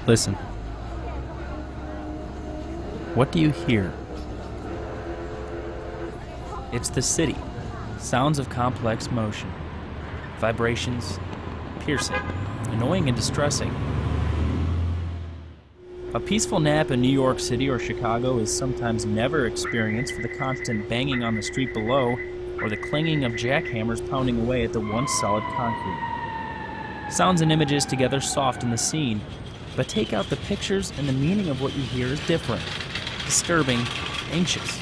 Listen. What do you hear? It's the city. Sounds of complex motion. Vibrations, piercing, annoying and distressing. A peaceful nap in New York City or Chicago is sometimes never experienced for the constant banging on the street below or the clanging of jackhammers pounding away at the once solid concrete. Sounds and images together soften the scene, but take out the pictures and the meaning of what you hear is different, disturbing, anxious.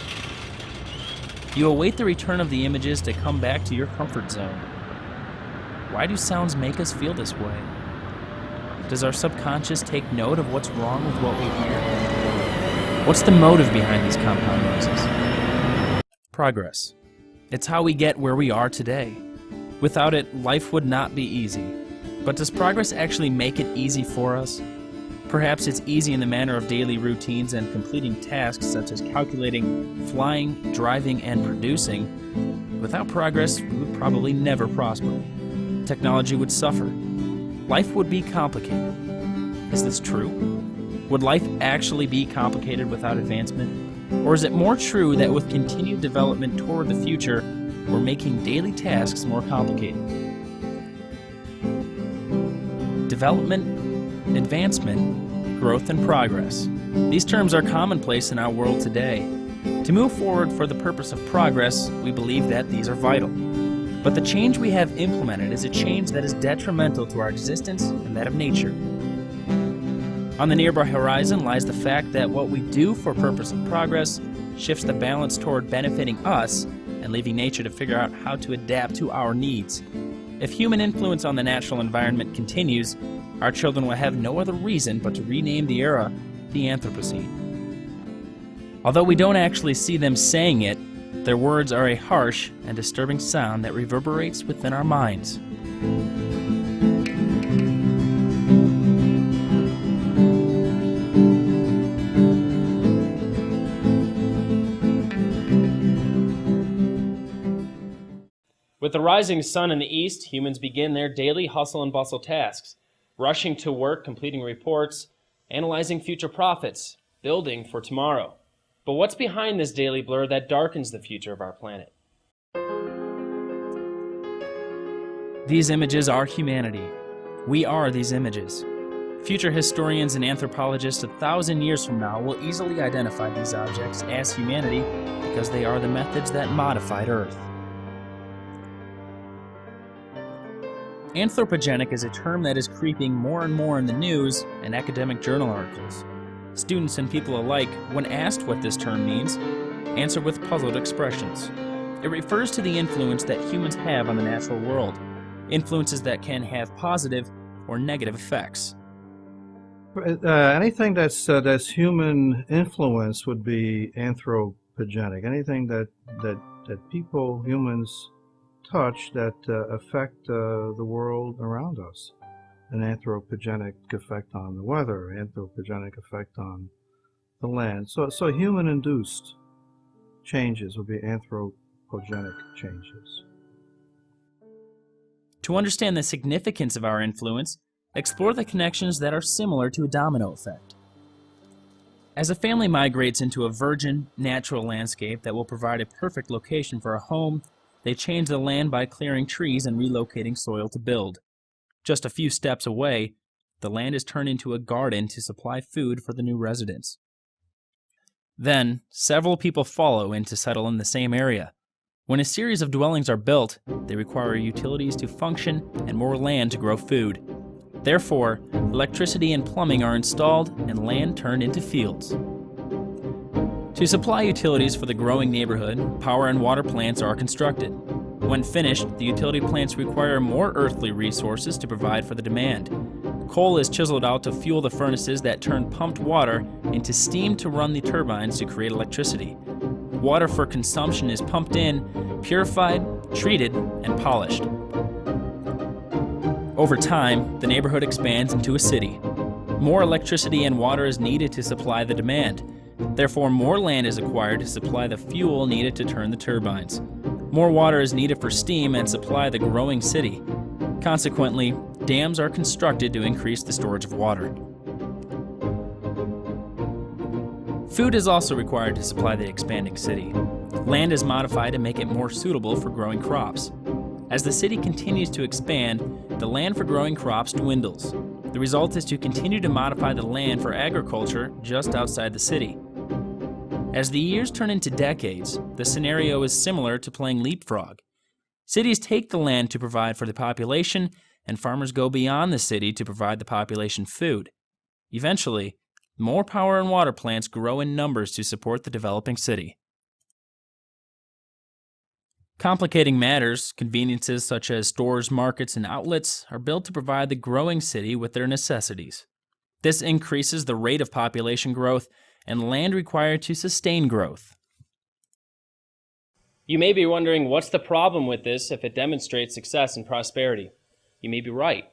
You await the return of the images to come back to your comfort zone. Why do sounds make us feel this way? Does our subconscious take note of what's wrong with what we hear? What's the motive behind these compound noises? Progress. It's how we get where we are today. Without it, life would not be easy. But does progress actually make it easy for us? Perhaps it's easy in the manner of daily routines and completing tasks such as calculating, flying, driving, and producing. Without progress, we would probably never prosper. Technology would suffer. Life would be complicated. Is this true? Would life actually be complicated without advancement? Or is it more true that with continued development toward the future, we're making daily tasks more complicated? Development, advancement, growth, and progress. These terms are commonplace in our world today. To move forward for the purpose of progress, we believe that these are vital. But the change we have implemented is a change that is detrimental to our existence and that of nature. On the nearby horizon lies the fact that what we do for purpose of progress shifts the balance toward benefiting us and leaving nature to figure out how to adapt to our needs. If human influence on the natural environment continues, our children will have no other reason but to rename the era the Anthropocene. Although we don't actually see them saying it, their words are a harsh and disturbing sound that reverberates within our minds. With the rising sun in the east, humans begin their daily hustle and bustle tasks, rushing to work, completing reports, analyzing future profits, building for tomorrow. But what's behind this daily blur that darkens the future of our planet? These images are humanity. We are these images. Future historians and anthropologists 1,000 years from now will easily identify these objects as humanity because they are the methods that modified Earth. Anthropogenic is a term that is creeping more and more in the news and academic journal articles. Students and people alike, when asked what this term means, answer with puzzled expressions. It refers to the influence that humans have on the natural world, influences that can have positive or negative effects. Anything that's human influence would be anthropogenic. Anything that people, humans, touch that affect the world around us. An anthropogenic effect on the weather, anthropogenic effect on the land. So human-induced changes will be anthropogenic changes. To understand the significance of our influence, explore the connections that are similar to a domino effect. As a family migrates into a virgin, natural landscape that will provide a perfect location for a home, they change the land by clearing trees and relocating soil to build. Just a few steps away, the land is turned into a garden to supply food for the new residents. Then, several people follow in to settle in the same area. When a series of dwellings are built, they require utilities to function and more land to grow food. Therefore, electricity and plumbing are installed and land turned into fields. To supply utilities for the growing neighborhood, power and water plants are constructed. When finished, the utility plants require more earthly resources to provide for the demand. Coal is chiseled out to fuel the furnaces that turn pumped water into steam to run the turbines to create electricity. Water for consumption is pumped in, purified, treated, and polished. Over time, the neighborhood expands into a city. More electricity and water is needed to supply the demand. Therefore, more land is acquired to supply the fuel needed to turn the turbines. More water is needed for steam and supply the growing city. Consequently, dams are constructed to increase the storage of water. Food is also required to supply the expanding city. Land is modified to make it more suitable for growing crops. As the city continues to expand, the land for growing crops dwindles. The result is to continue to modify the land for agriculture just outside the city. As the years turn into decades, the scenario is similar to playing leapfrog. Cities take the land to provide for the population, and farmers go beyond the city to provide the population food. Eventually, more power and water plants grow in numbers to support the developing city. Complicating matters, conveniences such as stores, markets, and outlets are built to provide the growing city with their necessities. This increases the rate of population growth and land required to sustain growth. You may be wondering what's the problem with this if it demonstrates success and prosperity. You may be right.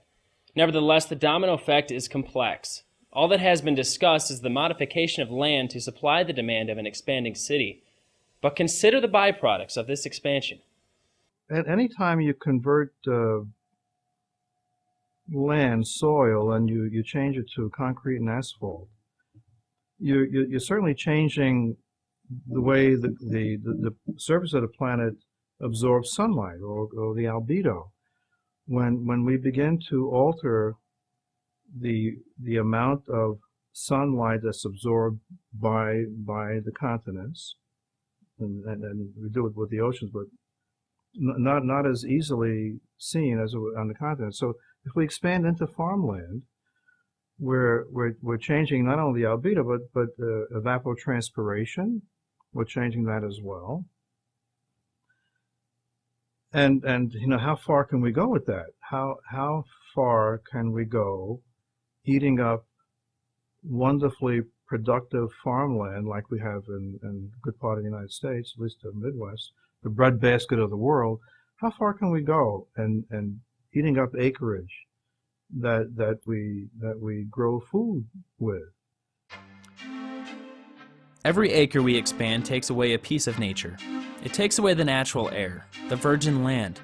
Nevertheless, the domino effect is complex. All that has been discussed is the modification of land to supply the demand of an expanding city. But consider the byproducts of this expansion. At any time you convert land, soil, and you change it to concrete and asphalt, you're certainly changing the way the surface of the planet absorbs sunlight, or the albedo. When we begin to alter the amount of sunlight that's absorbed by the continents, and we do it with the oceans, but not as easily seen as on the continent. So if we expand into farmland, we're changing not only the albedo but evapotranspiration. We're changing that as well. And how far can we go with that? How far can we go eating up wonderfully productive farmland like we have in a good part of the United States, at least the Midwest, the breadbasket of the world? How far can we go and eating up acreage that we grow food with? Every acre we expand takes away a piece of nature. It takes away the natural air, the virgin land,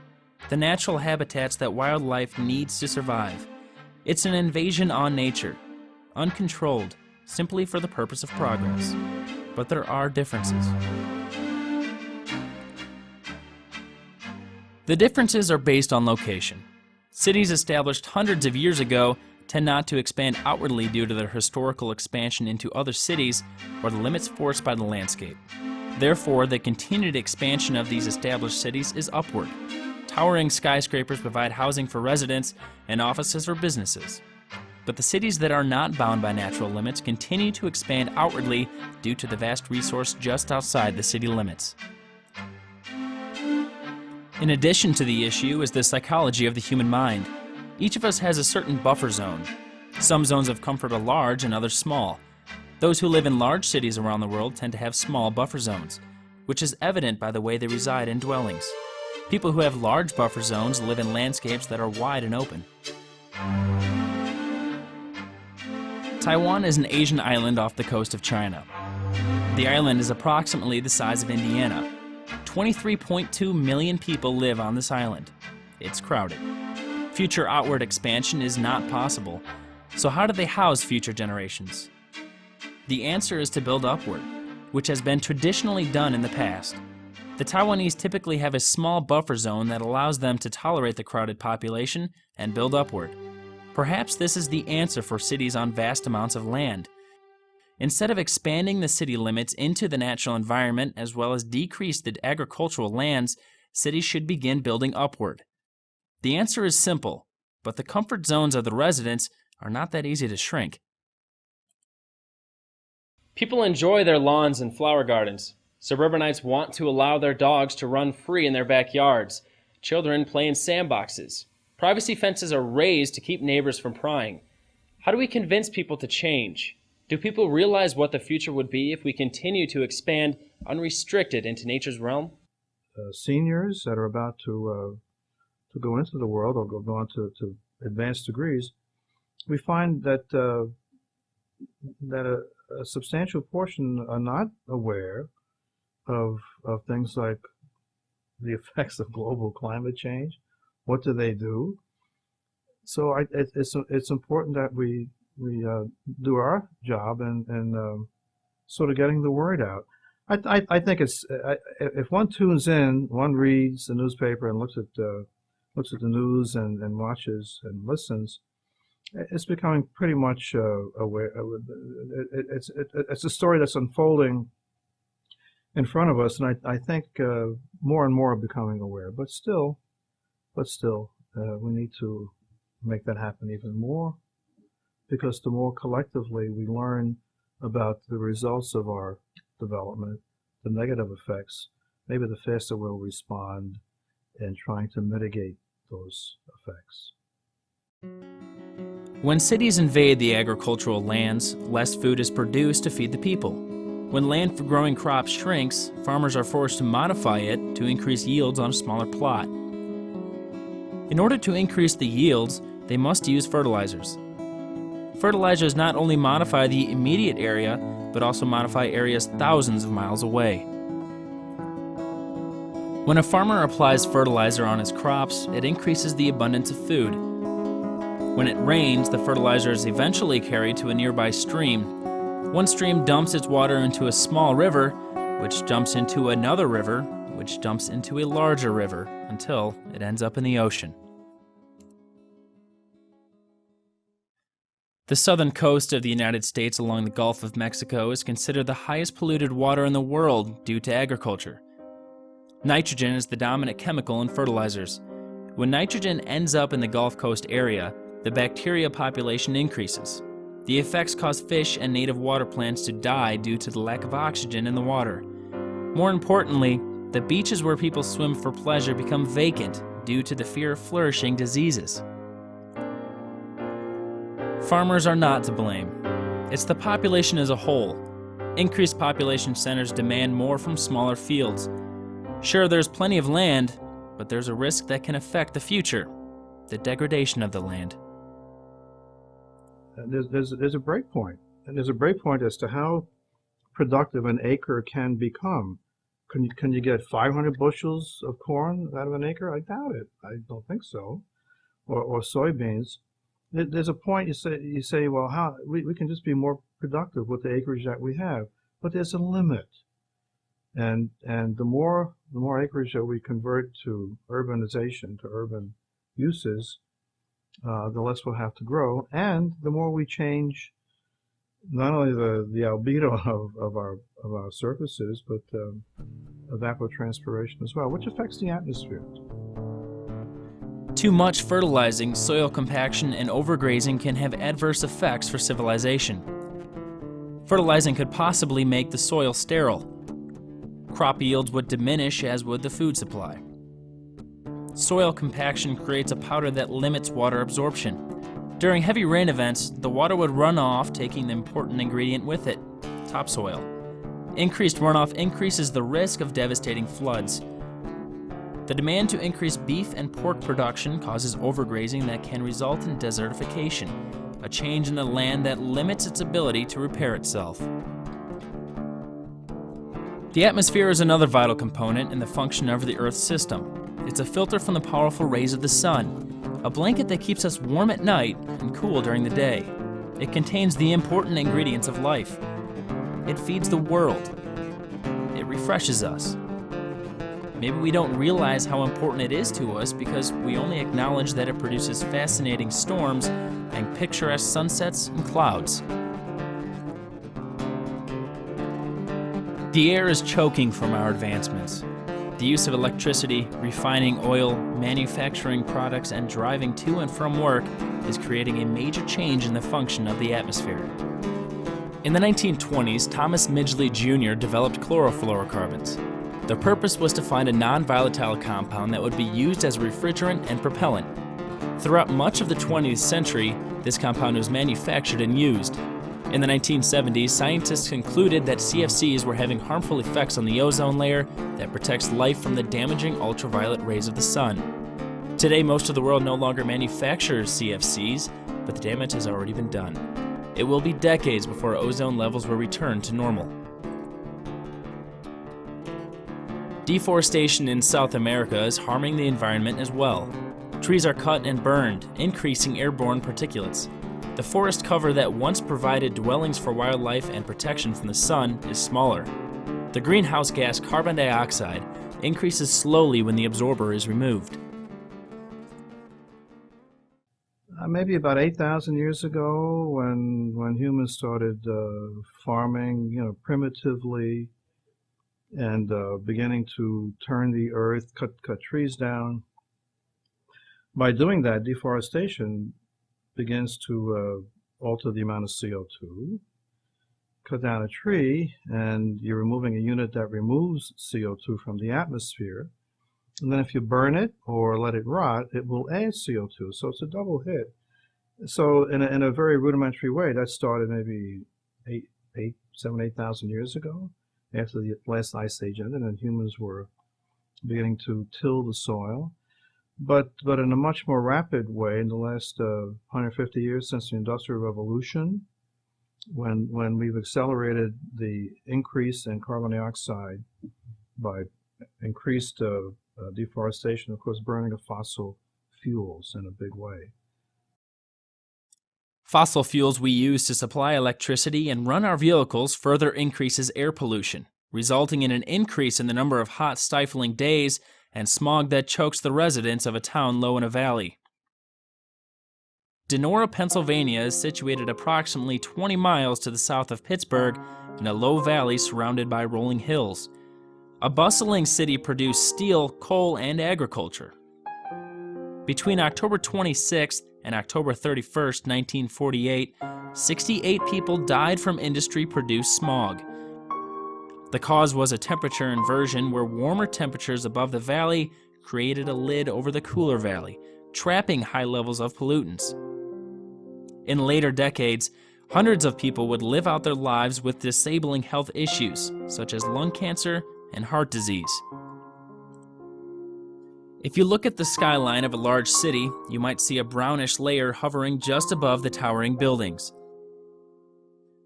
the natural habitats that wildlife needs to survive. It's an invasion on nature, uncontrolled, simply for the purpose of progress. But there are differences. The differences are based on location. Cities established hundreds of years ago tend not to expand outwardly due to their historical expansion into other cities or the limits forced by the landscape. Therefore, the continued expansion of these established cities is upward. Towering skyscrapers provide housing for residents and offices for businesses. But the cities that are not bound by natural limits continue to expand outwardly due to the vast resource just outside the city limits. In addition to the issue is the psychology of the human mind. Each of us has a certain buffer zone. Some zones of comfort are large and others small. Those who live in large cities around the world tend to have small buffer zones, which is evident by the way they reside in dwellings. People who have large buffer zones live in landscapes that are wide and open. Taiwan is an Asian island off the coast of China. The island is approximately the size of Indiana. 23.2 million people live on this island. It's crowded. Future outward expansion is not possible. So how do they house future generations? The answer is to build upward, which has been traditionally done in the past. The Taiwanese typically have a small buffer zone that allows them to tolerate the crowded population and build upward. Perhaps this is the answer for cities on vast amounts of land. Instead of expanding the city limits into the natural environment as well as decrease the agricultural lands, cities should begin building upward. The answer is simple, but the comfort zones of the residents are not that easy to shrink. People enjoy their lawns and flower gardens. Suburbanites want to allow their dogs to run free in their backyards. Children play in sandboxes. Privacy fences are raised to keep neighbors from prying. How do we convince people to change? Do people realize what the future would be if we continue to expand unrestricted into nature's realm? Seniors that are about to go into the world or go on to advanced degrees, we find that a substantial portion are not aware of things like the effects of global climate change. What do they do? So it's important that we do our job and sort of getting the word out. I think it's if one tunes in, one reads the newspaper and looks at the news and watches and listens, it's becoming pretty much aware. It's a story that's unfolding in front of us, and I think more and more are becoming aware. But still, we need to make that happen even more, because the more collectively we learn about the results of our development, the negative effects, maybe the faster we'll respond in trying to mitigate those effects. When cities invade the agricultural lands, less food is produced to feed the people. When land for growing crops shrinks, farmers are forced to modify it to increase yields on a smaller plot. In order to increase the yields, they must use fertilizers. Fertilizers not only modify the immediate area, but also modify areas thousands of miles away. When a farmer applies fertilizer on his crops, it increases the abundance of food. When it rains, the fertilizer is eventually carried to a nearby stream. One stream dumps its water into a small river, which dumps into another river, which dumps into a larger river, until it ends up in the ocean. The southern coast of the United States along the Gulf of Mexico is considered the highest polluted water in the world due to agriculture. Nitrogen is the dominant chemical in fertilizers. When nitrogen ends up in the Gulf Coast area, the bacteria population increases. The effects cause fish and native water plants to die due to the lack of oxygen in the water. More importantly, the beaches where people swim for pleasure become vacant due to the fear of flourishing diseases. Farmers are not to blame. It's the population as a whole. Increased population centers demand more from smaller fields. Sure, there's plenty of land, but there's a risk that can affect the future, the degradation of the land. There's a break point, and there's a break point as to how productive an acre can become. Can you get 500 bushels of corn out of an acre? I doubt it. I don't think so. Or soybeans. There's a point you say, well, how we can just be more productive with the acreage that we have, but there's a limit. And the more acreage that we convert to urbanization, to urban uses, the less we'll have to grow, and the more we change not only the albedo of our surfaces, but evapotranspiration as well, which affects the atmosphere. Too much fertilizing, soil compaction, and overgrazing can have adverse effects for civilization. Fertilizing could possibly make the soil sterile. Crop yields would diminish, as would the food supply. Soil compaction creates a powder that limits water absorption. During heavy rain events, the water would run off, taking the important ingredient with it, topsoil. Increased runoff increases the risk of devastating floods. The demand to increase beef and pork production causes overgrazing that can result in desertification, a change in the land that limits its ability to repair itself. The atmosphere is another vital component in the function of the Earth's system. It's a filter from the powerful rays of the sun, a blanket that keeps us warm at night and cool during the day. It contains the important ingredients of life. It feeds the world. It refreshes us. Maybe we don't realize how important it is to us because we only acknowledge that it produces fascinating storms and picturesque sunsets and clouds. The air is choking from our advancements. The use of electricity, refining oil, manufacturing products, and driving to and from work is creating a major change in the function of the atmosphere. In the 1920s, Thomas Midgley Jr. developed chlorofluorocarbons. The purpose was to find a non-volatile compound that would be used as a refrigerant and propellant. Throughout much of the 20th century, this compound was manufactured and used. In the 1970s, scientists concluded that CFCs were having harmful effects on the ozone layer that protects life from the damaging ultraviolet rays of the sun. Today, most of the world no longer manufactures CFCs, but the damage has already been done. It will be decades before ozone levels will return to normal. Deforestation in South America is harming the environment as well. Trees are cut and burned, increasing airborne particulates. The forest cover that once provided dwellings for wildlife and protection from the sun is smaller. The greenhouse gas carbon dioxide increases slowly when the absorber is removed. Maybe about 8,000 years ago, when humans started farming, primitively, and beginning to turn the earth, cut trees down. By doing that, deforestation begins to alter the amount of CO2. Cut down a tree, and you're removing a unit that removes CO2 from the atmosphere. And then if you burn it or let it rot, it will add CO2. So it's a double hit. So in a very rudimentary way, that started maybe 8,000 years ago, after the last ice age ended, and humans were beginning to till the soil. But in a much more rapid way, in the last 150 years since the Industrial Revolution, when we've accelerated the increase in carbon dioxide by increased deforestation, of course, burning of fossil fuels in a big way. Fossil fuels we use to supply electricity and run our vehicles further increases air pollution, resulting in an increase in the number of hot, stifling days and smog that chokes the residents of a town low in a valley. Denora, Pennsylvania is situated approximately 20 miles to the south of Pittsburgh in a low valley surrounded by rolling hills. A bustling city produced steel, coal, and agriculture. Between October 26th and October 31st, 1948, 68 people died from industry-produced smog. The cause was a temperature inversion where warmer temperatures above the valley created a lid over the cooler valley, trapping high levels of pollutants. In later decades, hundreds of people would live out their lives with disabling health issues, such as lung cancer and heart disease. If you look at the skyline of a large city, you might see a brownish layer hovering just above the towering buildings.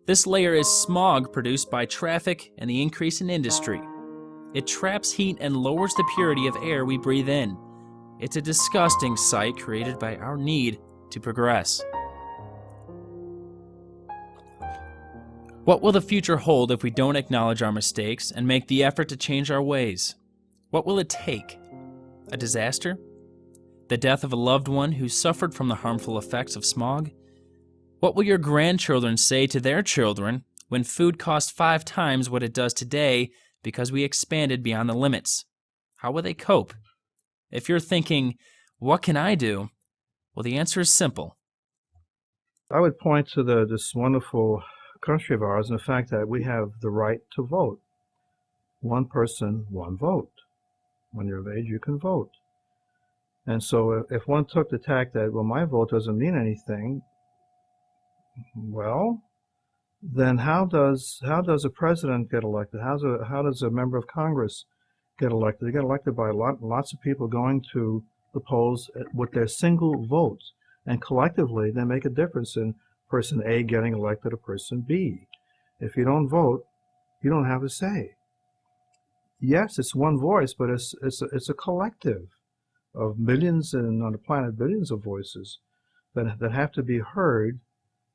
This layer is smog produced by traffic and the increase in industry. It traps heat and lowers the purity of air we breathe in. It's a disgusting sight created by our need to progress. What will the future hold if we don't acknowledge our mistakes and make the effort to change our ways? What will it take? A disaster? The death of a loved one who suffered from the harmful effects of smog? What will your grandchildren say to their children when food costs 5 times what it does today because we expanded beyond the limits? How will they cope? If you're thinking, what can I do? Well, the answer is simple. I would point to this wonderful country of ours and the fact that we have the right to vote. One person, one vote. When you're of age, you can vote. And so if one took the tack that, well, my vote doesn't mean anything, well, then how does a president get elected? How does a member of Congress get elected? They get elected by lots of people going to the polls with their single votes, and collectively they make a difference in person A getting elected or person B. If you don't vote, you don't have a say. Yes, it's one voice, but it's a collective of millions, and on the planet billions of voices that have to be heard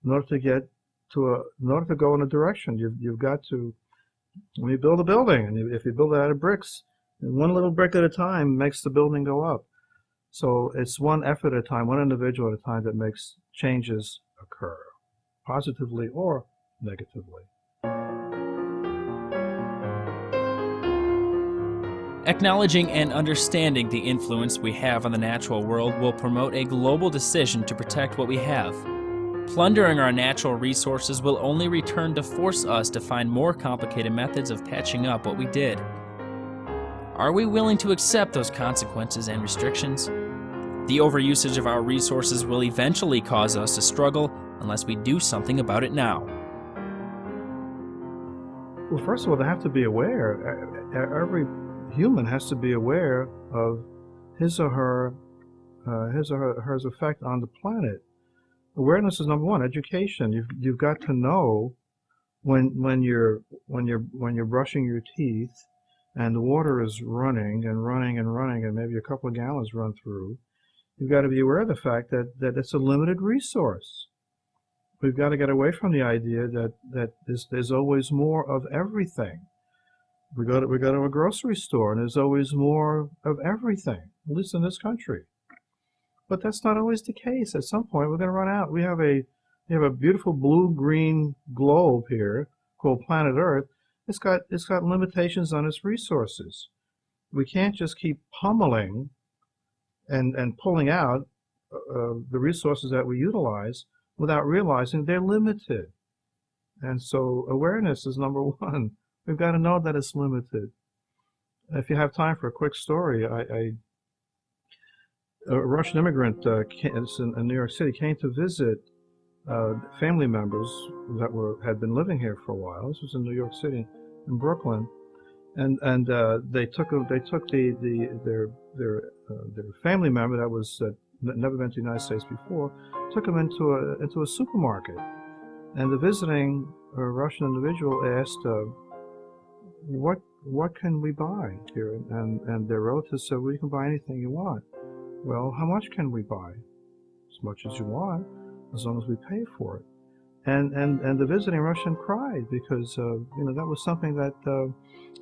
in order to get in order to go in a direction. You've got to, when you build a building, and if you build it out of bricks, one little brick at a time makes the building go up. So it's one effort at a time, one individual at a time that makes changes occur, positively or negatively. Acknowledging and understanding the influence we have on the natural world will promote a global decision to protect what we have. Plundering our natural resources will only return to force us to find more complicated methods of patching up what we did. Are we willing to accept those consequences and restrictions? The overusage of our resources will eventually cause us to struggle unless we do something about it now. Well, first of all, they have to be aware. Every human has to be aware of his or her effect on the planet. Awareness is number one. Education. You've got to know when you're brushing your teeth and the water is running and running and running, and maybe a couple of gallons run through. You've got to be aware of the fact that it's a limited resource. we've got to get away from the idea that there's always more of everything. We go to a grocery store and there's always more of everything, at least in this country. But that's not always the case. At some point, we're going to run out. We have a beautiful blue-green globe here called planet Earth. It's got limitations on its resources. We can't just keep pummeling and pulling out the resources that we utilize without realizing they're limited. And so awareness is number one. We've got to know that it's limited. If you have time for a quick story, a Russian immigrant in New York City came to visit family members that had been living here for a while. This was in New York City, in Brooklyn, and they took their family member that was never been to the United States before, took him into a supermarket, and the visiting Russian individual asked, "What can we buy here?" And their relative said, "Well, you can buy anything you want." Well, how much can we buy? As much as you want, as long as we pay for it. And the visiting Russian cried because that was something that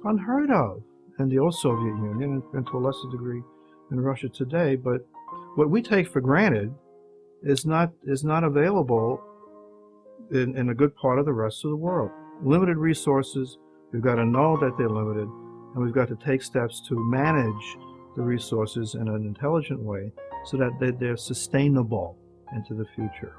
unheard of in the old Soviet Union and to a lesser degree in Russia today. But what we take for granted is not available in a good part of the rest of the world. Limited resources. We've got to know that they're limited, and we've got to take steps to manage the resources in an intelligent way so that they're sustainable into the future.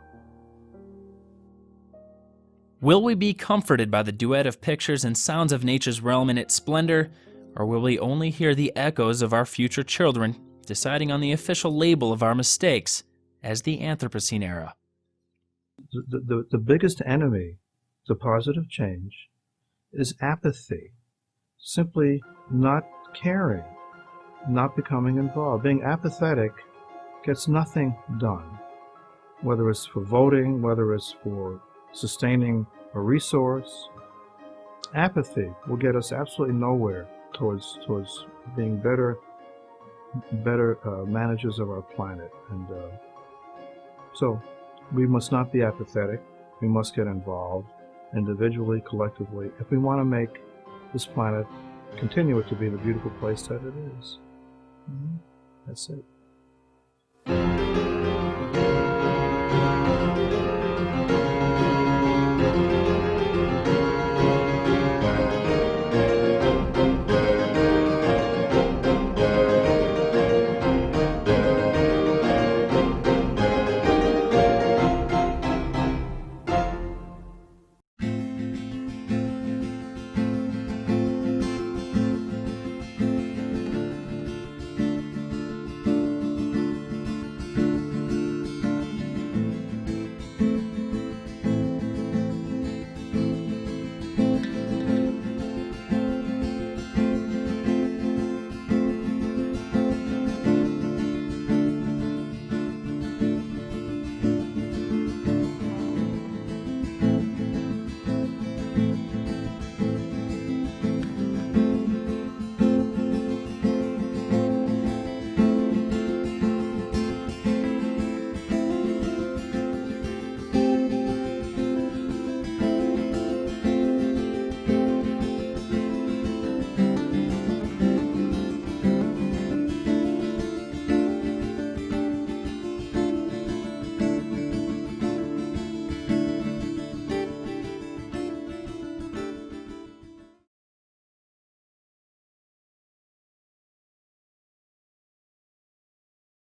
Will we be comforted by the duet of pictures and sounds of nature's realm in its splendor, or will we only hear the echoes of our future children deciding on the official label of our mistakes as the Anthropocene era? The biggest enemy to positive change is apathy, simply not caring, not becoming involved. Being apathetic gets nothing done, whether it's for voting, whether it's for sustaining a resource. Apathy will get us absolutely nowhere towards being better managers of our planet. And so we must not be apathetic. We must get involved individually, collectively, if we want to make this planet continue to be the beautiful place that it is. That's it.